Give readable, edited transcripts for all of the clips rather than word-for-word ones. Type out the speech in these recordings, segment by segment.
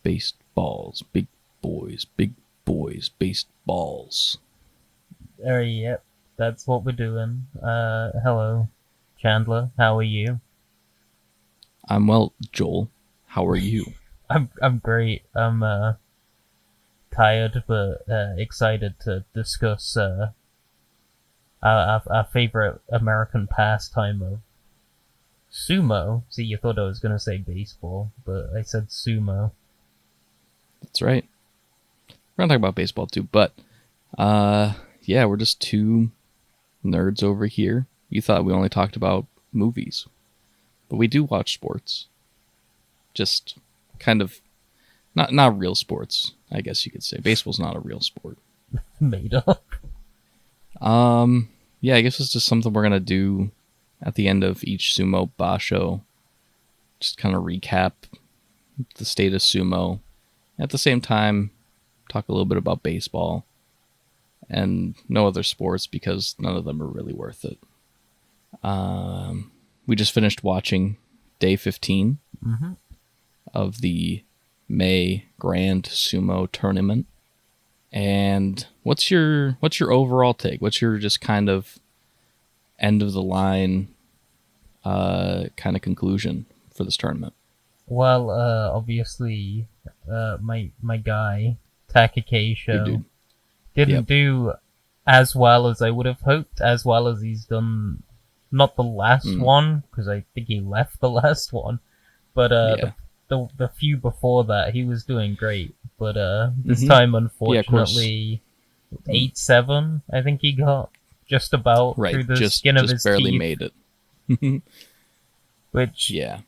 Baseballs, big boys, baseballs. Yep, that's what we're doing. Hello, Chandler. How are you? I'm well, Joel. How are you? I'm great. I'm tired but excited to discuss our favorite American pastime of sumo. See, you thought I was gonna say baseball, but I said sumo. That's right. We're gonna talk about baseball too, but yeah, we're just two nerds over here. You thought we only talked about movies, but we do watch sports. Just kind of not real sports, I guess you could say. Baseball's not a real sport. Made up. Yeah, I guess it's just something we're gonna do at the end of each sumo basho. Just kind of recap the state of sumo. At the same time, talk a little bit about baseball and no other sports because none of them are really worth it. We just finished watching day 15 Mm-hmm. of the May Grand Sumo Tournament. And what's your overall take? What's your just kind of end of the line kind of conclusion for this tournament? Well, obviously, my guy Your Takakesho dude. didn't Yep. do as well as I would have hoped, as well as he's done. Not the last Mm, one, because I think he left the last one, but yeah. the few before that, he was doing great. But this Mm-hmm. time, Yeah, of course. unfortunately, Mm, 8-7, I think he got just about right. through the Just skin of just his barely teeth, made it. which Yeah.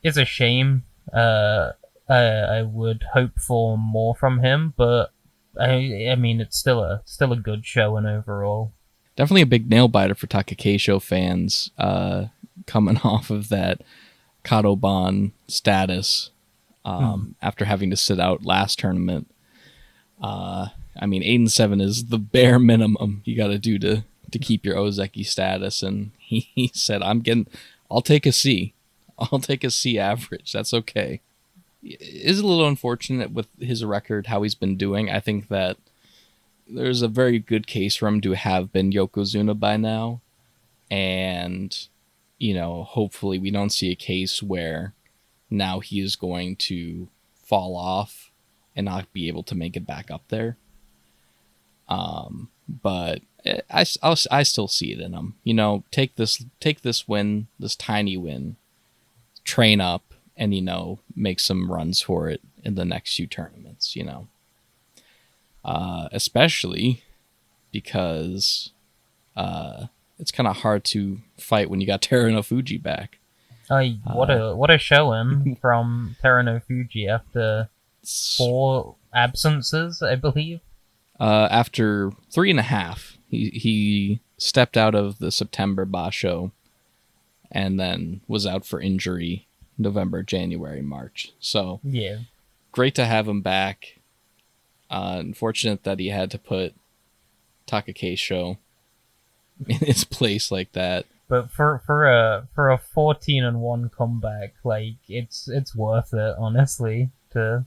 is a shame. I would hope for more from him, but I mean, it's still a good showing overall. Definitely a big nail biter for Takakeisho fans coming off of that Kadoban status Hmm. after having to sit out last tournament. I mean, 8-7 is the bare minimum you got to do to keep your Ozeki status, and he said, I'll take a C. I'll take a C average. That's okay." It is a little unfortunate with his record, how he's been doing. I think that there's a very good case for him to have been Yokozuna by now, and hopefully we don't see a case where now he is going to fall off and not be able to make it back up there. But I still see it in him. Take this win, this tiny win, train up, and make some runs for it in the next few tournaments. Especially because it's kind of hard to fight when you got Teruno Fuji back. I what a showing from Terano Fuji after four absences, I believe. After 3.5, he stepped out of the September Basho and then was out for injury November, January, March. So Yeah, great to have him back. Unfortunate that he had to put Takakeisho in his place like that. but for a 14-1 comeback, like it's worth it, honestly, to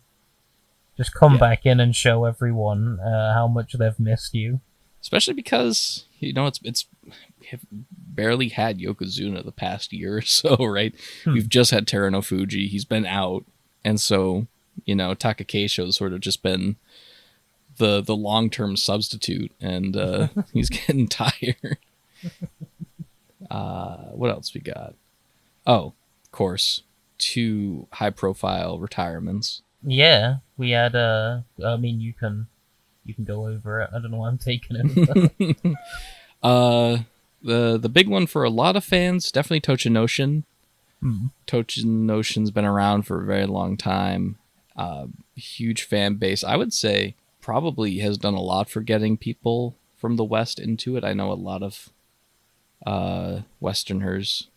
just come Yeah. back in and show everyone how much they've missed you. Especially because it's we have barely had Yokozuna the past year or so, right? Hmm. We've just had Teruno Fuji. He's been out, and so Takakeisho's sort of just been the long term substitute, and he's getting tired. What else we got? Oh, of course, two high profile retirements. Yeah, we had. I mean, you can go over it. I don't know why I'm taking it. uh, the big one for a lot of fans, definitely Tochinoshin. Hmm. Tochinoshin's been around for a very long time. Huge fan base. I would say probably has done a lot for getting people from the West into it. I know a lot of Westerners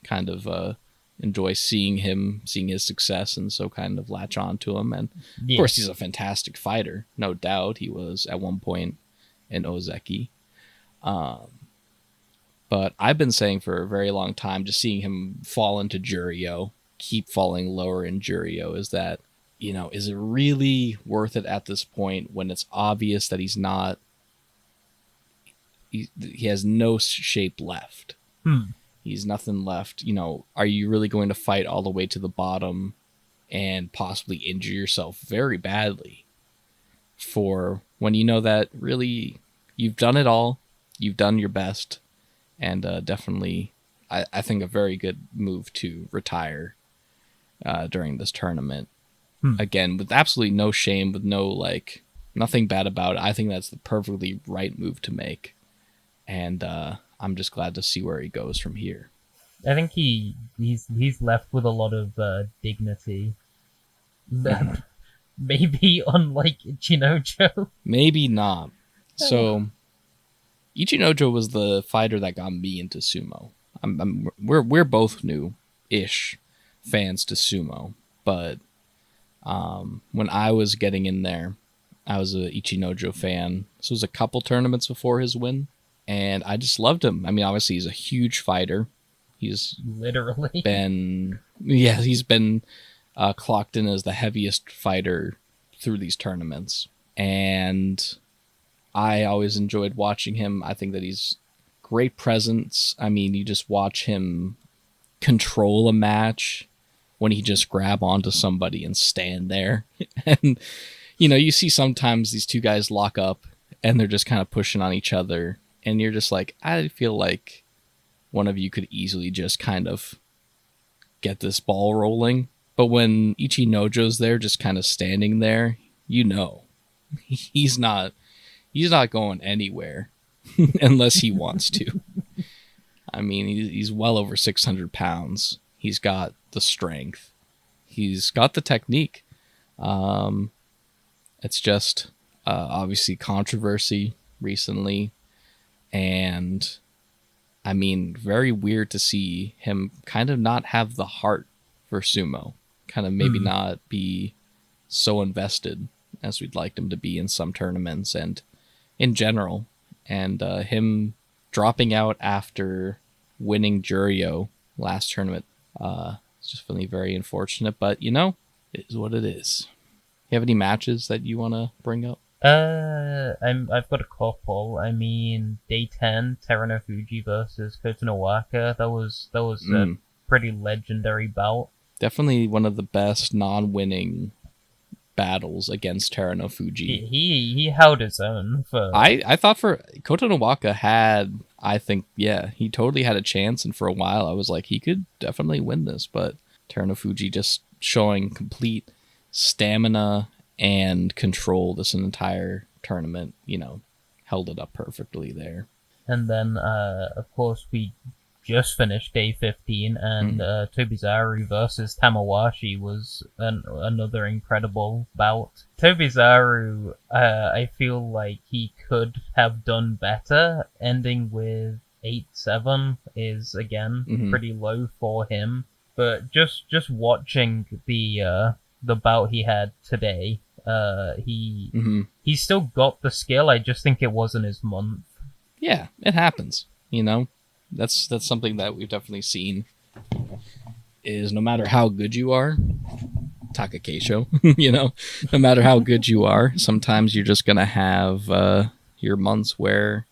kind of enjoy seeing his success, and so kind of latch on to him. And of Yeah. course, he's a fantastic fighter, no doubt. He was at one point in Ozeki. But I've been saying for a very long time, just seeing him fall into Jurio, keep falling lower in Jurio, is that is it really worth it at this point when it's obvious that he's not, he has no shape left. He's nothing left. Are you really going to fight all the way to the bottom and possibly injure yourself very badly for when you know that really you've done it all, you've done your best, and definitely I think a very good move to retire during this tournament. Again, with absolutely no shame, with no nothing bad about it. I think that's the perfectly right move to make. And I'm just glad to see where he goes from here. I think he's left with a lot of dignity. Maybe unlike Ichinojo. Maybe not. So, Ichinojo was the fighter that got me into sumo. We're both new-ish fans to sumo, but when I was getting in there, I was a Ichinojo fan. This was a couple tournaments before his win, and I just loved him. I mean, obviously, he's a huge fighter. He's literally been clocked in as the heaviest fighter through these tournaments, and I always enjoyed watching him. I think that he's great presence. I mean, you just watch him control a match when he just grab onto somebody and stand there. And, you see sometimes these two guys lock up and they're just kind of pushing on each other. And you're just like, I feel like one of you could easily just kind of get this ball rolling. But when Ichinojo's there, just kind of standing there, he's not going anywhere unless he wants to. I mean, he's well over 600 pounds. He's got the strength. He's got the technique. It's just obviously controversy recently. And I mean, very weird to see him kind of not have the heart for sumo. Kind of maybe not be so invested as we'd like him to be in some tournaments and in general. And him dropping out after winning Juryo last tournament, it's just really very unfortunate. But, it is what it is. You have any matches that you want to bring up? I've got a couple. I mean, day 10, Terunofuji versus Kotonowaka. That was a pretty legendary bout. Definitely one of the best non-winning battles against Terunofuji. He held his own for. I thought for Kotonowaka had, I think, he totally had a chance, and for a while I was like, he could definitely win this, but Terunofuji just showing complete stamina and control this entire tournament, held it up perfectly there. And then, of course, we just finished day 15, and Tobizaru versus Tamawashi was another incredible bout. Tobizaru, I feel like he could have done better. Ending with 8-7 is, again, pretty low for him. But just watching the bout he had today, he still got the skill. I just think it wasn't his month. Yeah, it happens, That's something that we've definitely seen, is no matter how good you are, Takakeisho, no matter how good you are, sometimes you're just going to have your months where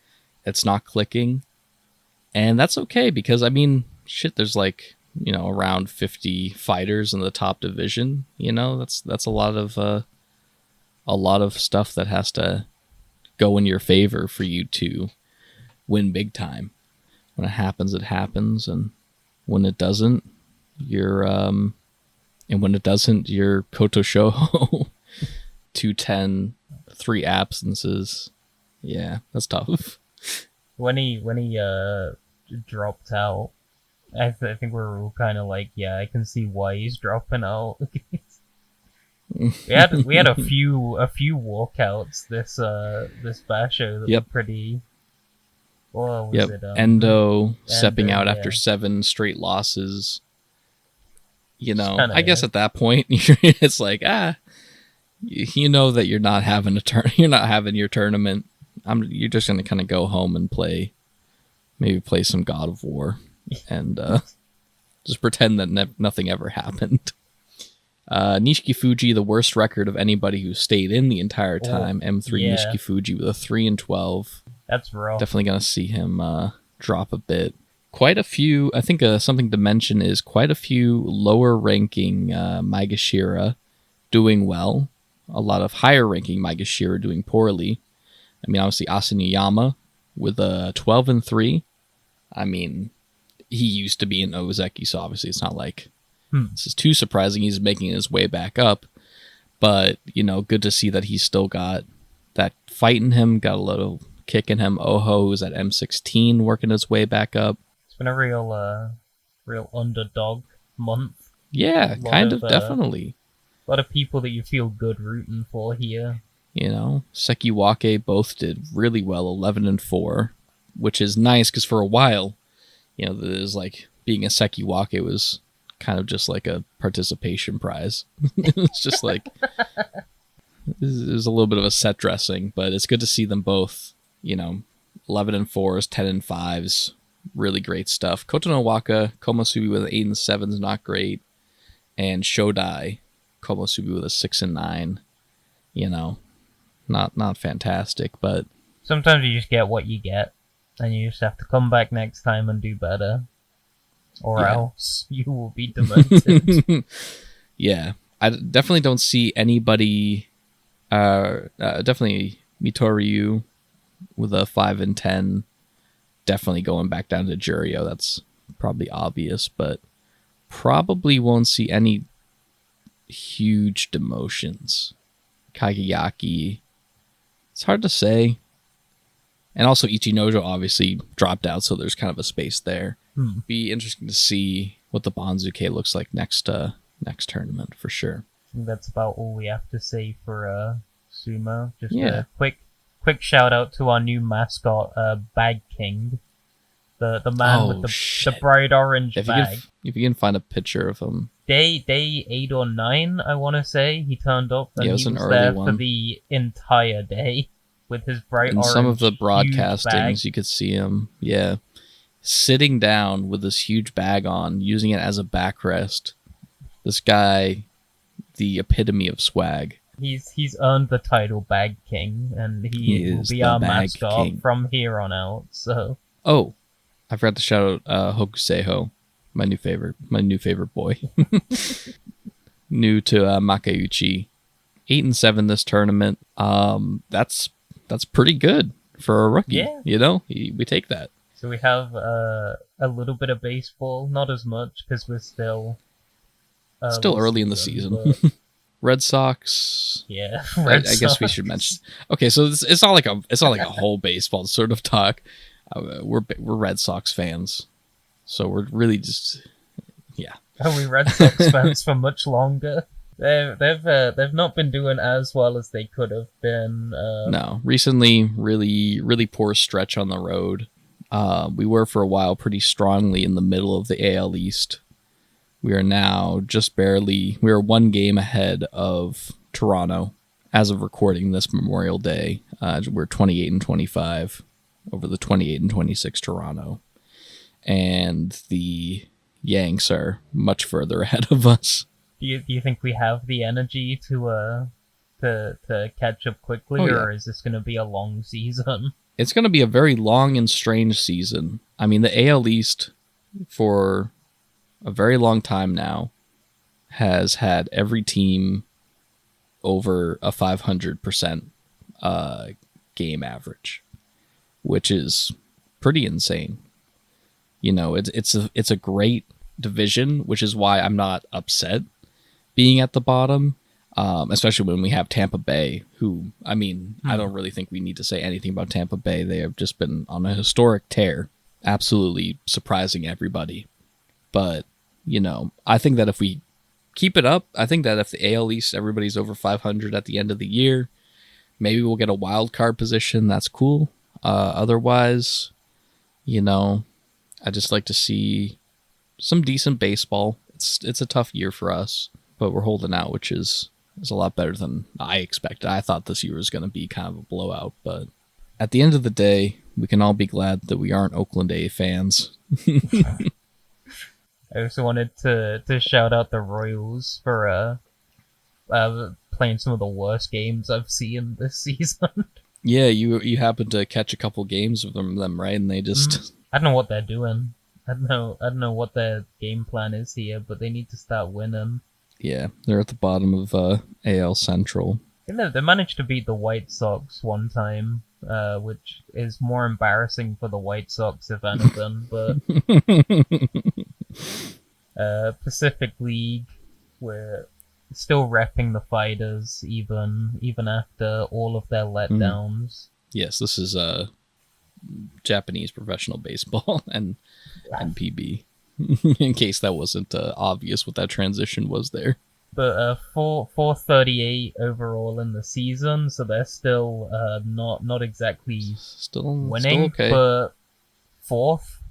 it's not clicking. And that's okay, because, I mean, there's around 50 fighters in the top division. That's a lot of stuff that has to go in your favor for you to win big time. When it happens, it happens, and when it doesn't, you're Koto Shoho 210, 3 absences. Yeah, that's tough. When he dropped out, I think we were all kind of like, yeah, I can see why he's dropping out. we had a few walkouts this basho that were pretty. What was it? Endo stepping out after 7 straight losses. I guess at that point it's like, you know that you're not having you're not having your tournament. You're just gonna kind of go home and play some God of War and just pretend that nothing ever happened. Nishiki Fuji, the worst record of anybody who stayed in the entire time. M3 yeah. Nishiki Fuji with a 3-12. That's rough. Definitely going to see him drop a bit. Quite a few, I think something to mention is quite a few lower ranking Maegashira doing well. A lot of higher ranking Maegashira doing poorly. I mean, obviously Asanuyama with a 12-3. I mean, he used to be an Ozeki, so obviously it's not like this is too surprising. He's making his way back up. But, good to see that he's still got that fight in him, got a little kick in him. Oho, who's at M16, working his way back up. It's been a real underdog month. Yeah, kind of, definitely. A lot of people that you feel good rooting for here. Sekiwake both did really well, 11-4, which is nice because for a while, there's like being a Sekiwake was kind of just like a participation prize. It's just like it was a little bit of a set dressing, but it's good to see them both. 11-4s, 10-5s, really great stuff. Kotonowaka, Komosubi with an 8-7 is not great, and Shodai, Komosubi with a 6-9. Not fantastic, but sometimes you just get what you get, and you just have to come back next time and do better, or else you will be demoted. Yeah, I definitely don't see anybody. Definitely Mitoryu with a 5-10. Definitely going back down to Juryo. That's probably obvious, but probably won't see any huge demotions. Kageyaki, it's hard to say. And also Ichinojo obviously dropped out, so there's kind of a space there. Be interesting to see what the Banzuke looks like next tournament for sure. I think that's about all we have to say for sumo. Just a quick shout out to our new mascot, Bag King, the man with the bright orange bag. If you can find a picture of him. Day 8 or 9, I want to say, he turned up, and he was there for the entire day with his bright orange. In some of the broadcastings, you could see him, sitting down with this huge bag on, using it as a backrest. This guy, the epitome of swag. He's earned the title Bag King, and he will be our mascot King from here on out. So. Oh, I forgot to shout out Hokuseiho, my new favorite boy. New to Makeuchi. 8-7 this tournament. That's pretty good for a rookie. Yeah. We take that. So we have a little bit of baseball, not as much because we're still early in the season. Red Sox. Yeah, I guess we should mention. Okay, so it's not like a whole baseball sort of talk. We're Red Sox fans, so we're really just Are we Red Sox fans for much longer? They've not been doing as well as they could have been. No, recently, really really poor stretch on the road. We were for a while pretty strongly in the middle of the AL East. We are now just barely. We are one game ahead of Toronto as of recording this Memorial Day. We're 28-25 over the 28-26 Toronto, and the Yanks are much further ahead of us. Do you think we have the energy to catch up quickly, or is this going to be a long season? It's going to be a very long and strange season. I mean, the AL East for a very long time now has had every team over a 500% game average, which is pretty insane. It's a great division, which is why I'm not upset being at the bottom, especially when we have Tampa Bay, who, I mean, I don't really think we need to say anything about Tampa Bay. They have just been on a historic tear, absolutely surprising everybody. But, I think that if we keep it up, I think that if the AL East, everybody's over 500 at the end of the year, maybe we'll get a wild card position. That's cool. Otherwise, I just like to see some decent baseball. It's a tough year for us, but we're holding out, which is a lot better than I expected. I thought this year was going to be kind of a blowout, but at the end of the day, we can all be glad that we aren't Oakland A fans. I also wanted to shout out the Royals for playing some of the worst games I've seen this season. Yeah, you happened to catch a couple games of them, right? And they Mm, just I don't know what they're doing. I don't know what their game plan is here, but they need to start winning. yeah, they're at the bottom of AL Central. You know, they managed to beat the White Sox one time, which is more embarrassing for the White Sox, if anything. But Pacific League, we're still repping the fighters, even after all of their letdowns. Yes, this is Japanese professional baseball and PB. In case that wasn't obvious what that transition was there. But 438 overall in the season, so they're still not exactly Still winning, okay. but fourth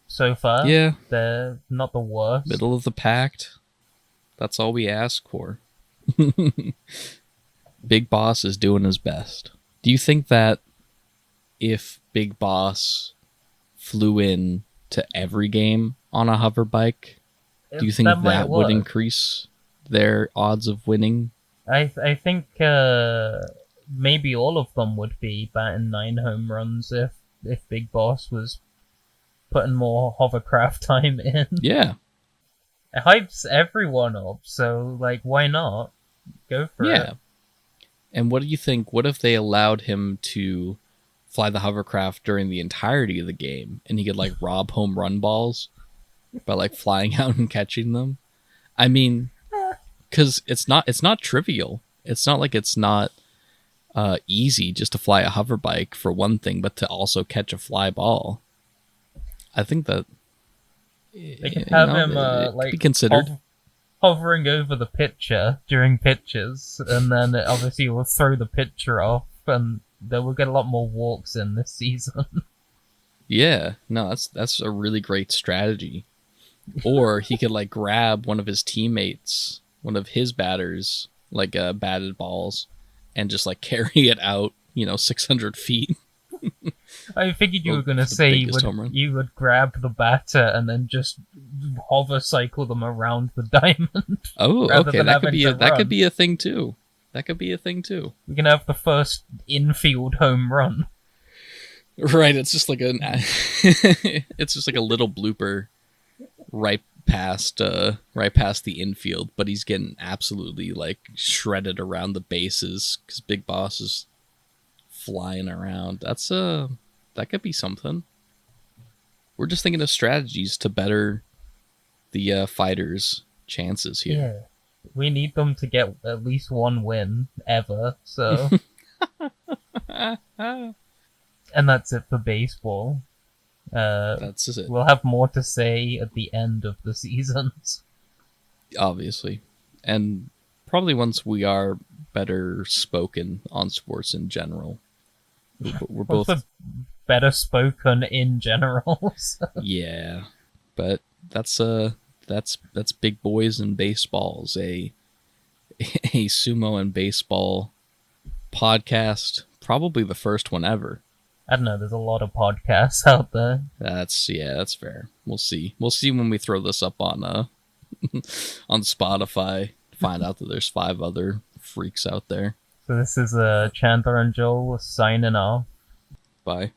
so far. Yeah, They're not the worst. middle of the pack. That's all we ask for. Big Boss is doing his best. Do you think that if Big Boss flew in to every game on a hover bike, do you think that would increase their odds of winning? I think maybe all of them would be batting 9 home runs if Big Boss was putting more hovercraft time in. Yeah. It hypes everyone up, so like why not? Go for it. Yeah. And what do you think? What if they allowed him to fly the hovercraft during the entirety of the game and he could like rob home run balls by like flying out and catching them? I mean, because it's not trivial. It's not like it's not easy just to fly a hover bike for one thing, but to also catch a fly ball. I think that they could have him like be considered. Hovering over the pitcher during pitches, and then obviously we'll throw the pitcher off, and then we'll get a lot more walks in this season. Yeah, no, that's a really great strategy. Or he could like grab one of his teammates, one of his batters, like batted balls, and just like carry it out, 600 feet. I figured you were going to say you would grab the batter and then just hover cycle them around the diamond. Oh, okay, that could be a thing too. That could be a thing too. We can have the first infield home run. Right, it's just like it's just like a little blooper right past the infield, but he's getting absolutely like shredded around the bases because Big Boss is flying around. That could be something. We're just thinking of strategies to better the fighters' chances here. Yeah, we need them to get at least one win ever. So, and that's it for baseball. That's it. We'll have more to say at the end of the seasons. Obviously, and probably once we are better spoken on sports in general. We're both better spoken in general. So. Yeah, but that's big boys and baseballs. A sumo and baseball podcast, probably the first one ever. I don't know. There's a lot of podcasts out there. That's fair. We'll see. We'll see when we throw this up on on Spotify. Find out that there's 5 other freaks out there. So this is Chandler and Joel signing off. Bye.